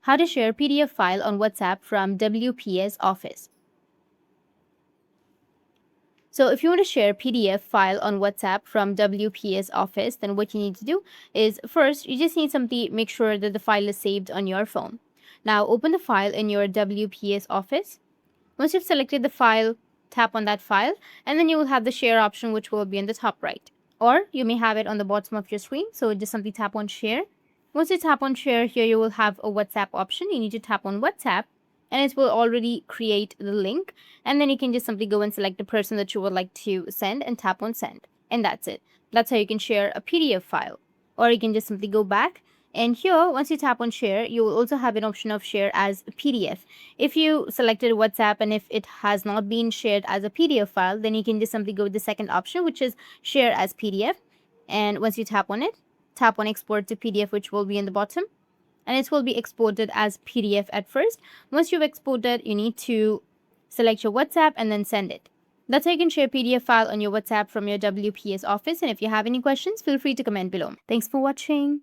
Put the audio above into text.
How to share PDF file on WhatsApp from WPS Office. So if you want to share PDF file on WhatsApp from WPS Office, then what you need to do is first, you just need simply make sure that the file is saved on your phone. Now open the file in your WPS Office. Once you've selected the file, tap on that file, and then you will have the share option, which will be in the top right. Or you may have it on the bottom of your screen. So just simply tap on share. Once you tap on share, here you will have a WhatsApp option. You need to tap on WhatsApp and it will already create the link. And then you can just simply go and select the person that you would like to send and tap on send. And that's it. That's how you can share a PDF file. Or you can just simply go back. And here, once you tap on share, you will also have an option of share as a PDF. If you selected WhatsApp and if it has not been shared as a PDF file, then you can just simply go with the second option, which is share as PDF. And once you tap on it, tap on export to PDF, which will be in the bottom. And it will be exported as PDF at first. Once you've exported, you need to select your WhatsApp and then send it. That's how you can share PDF file on your WhatsApp from your WPS office. And if you have any questions, feel free to comment below. Thanks for watching.